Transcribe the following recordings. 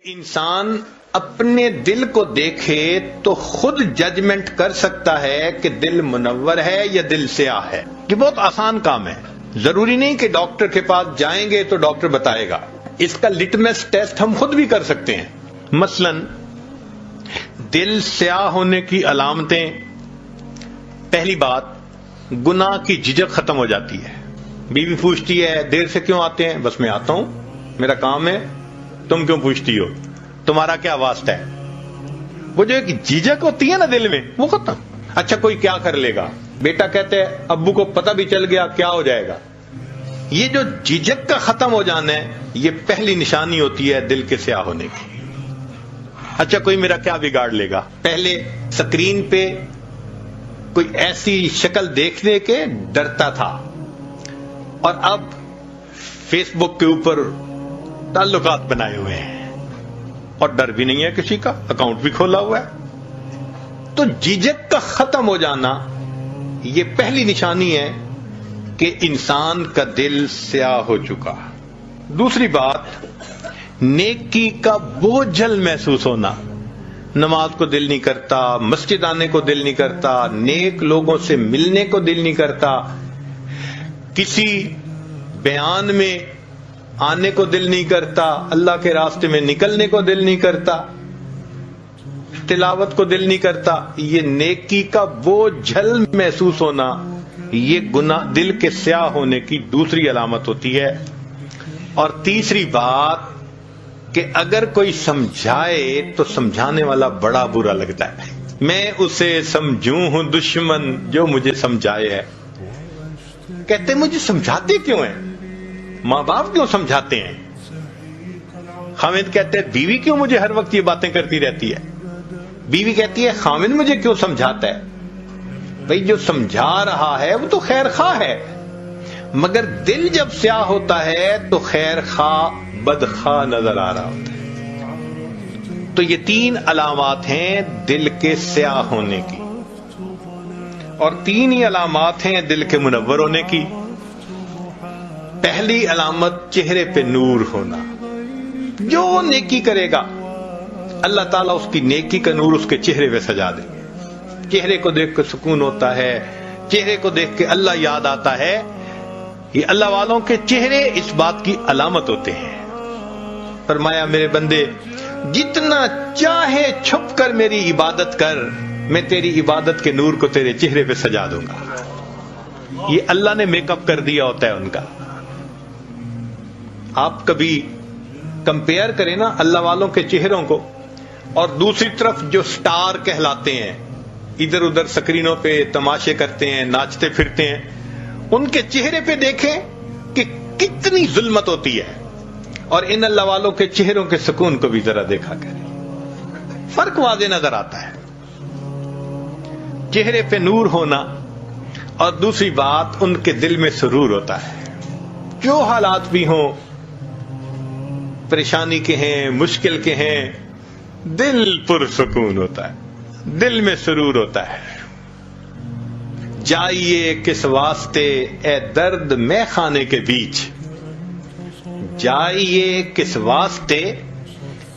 انسان اپنے دل کو دیکھے تو خود ججمنٹ کر سکتا ہے کہ دل منور ہے یا دل سیاہ ہے. یہ بہت آسان کام ہے. ضروری نہیں کہ ڈاکٹر کے پاس جائیں گے تو ڈاکٹر بتائے گا. اس کا لٹمس ٹیسٹ ہم خود بھی کر سکتے ہیں. مثلا دل سیاہ ہونے کی علامتیں: پہلی بات، گناہ کی جھجک ختم ہو جاتی ہے. بیوی پوچھتی ہے دیر سے کیوں آتے ہیں؟ بس میں آتا ہوں، میرا کام ہے. تم کیوں پوچھتی ہو؟ تمہارا کیا واسطہ ہے؟ وہ جو ایک جھجک ہوتی ہے نا دل میں، وہ ختم. اچھا کوئی کیا کر لے گا؟ بیٹا کہتے ہیں ابو کو پتہ بھی چل گیا کیا ہو جائے گا. یہ جو جھجک کا ختم ہو جانا ہے، یہ پہلی نشانی ہوتی ہے دل کے سیاہ ہونے کی. اچھا کوئی میرا کیا بگاڑ لے گا؟ پہلے سکرین پہ کوئی ایسی شکل دیکھنے کے ڈرتا تھا، اور اب فیس بک کے اوپر تعلقات بنائے ہوئے ہیں اور ڈر بھی نہیں ہے کسی کا، اکاؤنٹ بھی کھولا ہوا ہے. تو جھجک کا ختم ہو جانا یہ پہلی نشانی ہے کہ انسان کا دل سیاہ ہو چکا. دوسری بات، نیکی کا بوجھل محسوس ہونا. نماز کو دل نہیں کرتا، مسجد آنے کو دل نہیں کرتا، نیک لوگوں سے ملنے کو دل نہیں کرتا، کسی بیان میں آنے کو دل نہیں کرتا، اللہ کے راستے میں نکلنے کو دل نہیں کرتا، تلاوت کو دل نہیں کرتا. یہ نیکی کا بوجھل محسوس ہونا، یہ گناہ دل کے سیاہ ہونے کی دوسری علامت ہوتی ہے. اور تیسری بات کہ اگر کوئی سمجھائے تو سمجھانے والا بڑا برا لگتا ہے. میں اسے سمجھوں ہوں دشمن جو مجھے سمجھائے ہے. کہتے مجھے سمجھاتے کیوں ہیں؟ ماں باپ کیوں سمجھاتے ہیں؟ خامد کہتے ہیں بیوی کیوں مجھے ہر وقت یہ باتیں کرتی رہتی ہے؟ بیوی کہتی ہے خامد مجھے کیوں سمجھاتا ہے؟ بھئی جو سمجھا رہا ہے وہ تو خیر خواہ ہے، مگر دل جب سیاہ ہوتا ہے تو خیر خواہ بدخواہ نظر آ رہا ہوتا ہے. تو یہ تین علامات ہیں دل کے سیاہ ہونے کی، اور تین ہی علامات ہیں دل کے منور ہونے کی. پہلی علامت چہرے پہ نور ہونا. جو نیکی کرے گا اللہ تعالیٰ اس کی نیکی کا نور اس کے چہرے پہ سجا دے گے. چہرے کو دیکھ کے سکون ہوتا ہے، چہرے کو دیکھ کے اللہ یاد آتا ہے. یہ اللہ والوں کے چہرے اس بات کی علامت ہوتے ہیں. فرمایا میرے بندے جتنا چاہے چھپ کر میری عبادت کر، میں تیری عبادت کے نور کو تیرے چہرے پہ سجا دوں گا. یہ اللہ نے میک اپ کر دیا ہوتا ہے ان کا. آپ کبھی کمپیئر کریں نا اللہ والوں کے چہروں کو اور دوسری طرف جو سٹار کہلاتے ہیں، ادھر ادھر سکرینوں پہ تماشے کرتے ہیں، ناچتے پھرتے ہیں، ان کے چہرے پہ دیکھیں کہ کتنی ظلمت ہوتی ہے، اور ان اللہ والوں کے چہروں کے سکون کو بھی ذرا دیکھا کریں. فرق واضح نظر آتا ہے. چہرے پہ نور ہونا، اور دوسری بات ان کے دل میں سرور ہوتا ہے. جو حالات بھی ہوں، پریشانی کے ہیں، مشکل کے ہیں، دل پرسکون ہوتا ہے، دل میں سرور ہوتا ہے. جائیے کس واسطے اے درد میں خانے کے بیچ، جائیے کس واسطے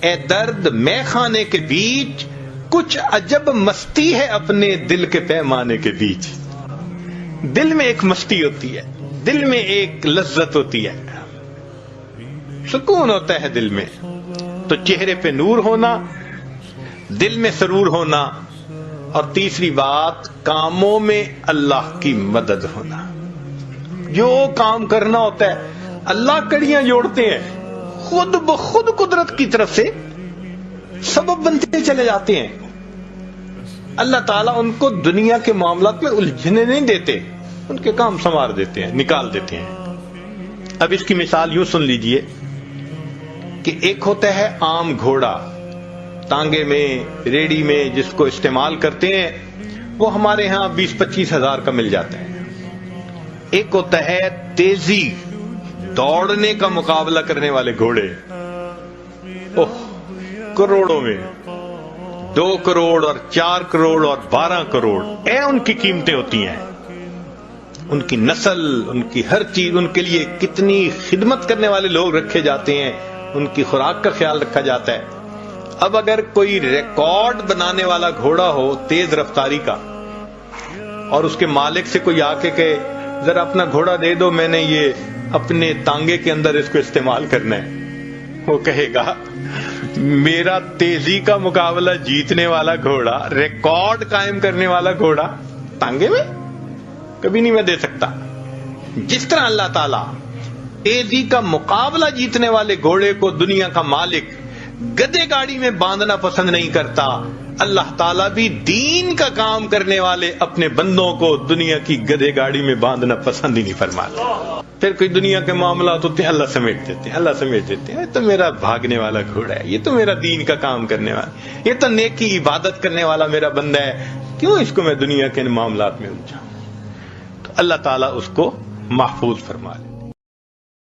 اے درد میں خانے کے بیچ، کچھ عجب مستی ہے اپنے دل کے پیمانے کے بیچ. دل میں ایک مستی ہوتی ہے، دل میں ایک لذت ہوتی ہے، سکون ہوتا ہے دل میں. تو چہرے پہ نور ہونا، دل میں سرور ہونا، اور تیسری بات کاموں میں اللہ کی مدد ہونا. جو کام کرنا ہوتا ہے اللہ کڑیاں جوڑتے ہیں، خود بخود قدرت کی طرف سے سبب بنتے چلے جاتے ہیں. اللہ تعالیٰ ان کو دنیا کے معاملات میں الجھنے نہیں دیتے، ان کے کام سنوار دیتے ہیں، نکال دیتے ہیں. اب اس کی مثال یوں سن لیجئے کہ ایک ہوتا ہے عام گھوڑا، تانگے میں، ریڑی میں جس کو استعمال کرتے ہیں، وہ ہمارے ہاں 20-25 ہزار کا مل جاتا ہے. ایک ہوتا ہے تیزی دوڑنے کا مقابلہ کرنے والے گھوڑے، کروڑوں میں، 2 کروڑ اور 4 کروڑ اور 12 کروڑ ان کی قیمتیں ہوتی ہیں. ان کی نسل، ان کی ہر چیز، ان کے لیے کتنی خدمت کرنے والے لوگ رکھے جاتے ہیں، ان کی خوراک کا خیال رکھا جاتا ہے. اب اگر کوئی ریکارڈ بنانے والا گھوڑا ہو تیز رفتاری کا اور اس کے مالک سے کوئی آ کے کہے ذرا اپنا گھوڑا دے دو، میں نے یہ اپنے تانگے کے اندر اس کو استعمال کرنا ہے، وہ کہے گا میرا تیزی کا مقابلہ جیتنے والا گھوڑا، ریکارڈ قائم کرنے والا گھوڑا تانگے میں کبھی نہیں میں دے سکتا۔ جس طرح اللہ تعالیٰ تیزی کا مقابلہ جیتنے والے گھوڑے کو دنیا کا مالک گدے گاڑی میں باندھنا پسند نہیں کرتا، اللہ تعالیٰ بھی دین کا کام کرنے والے اپنے بندوں کو دنیا کی گدے گاڑی میں باندھنا پسند ہی نہیں فرماتا۔ پھر کوئی دنیا کے معاملات ہوتے ہیں، اللہ سمیٹ دیتے ہیں، اللہ سمیٹ دیتے ہیں، یہ تو میرا بھاگنے والا گھوڑا ہے، یہ تو میرا دین کا کام کرنے والا، یہ تو نیکی عبادت کرنے والا میرا بندہ ہے، کیوں اس کو میں دنیا کے معاملات میں الجھاؤں؟ تو اللہ تعالیٰ اس کو محفوظ فرما لے۔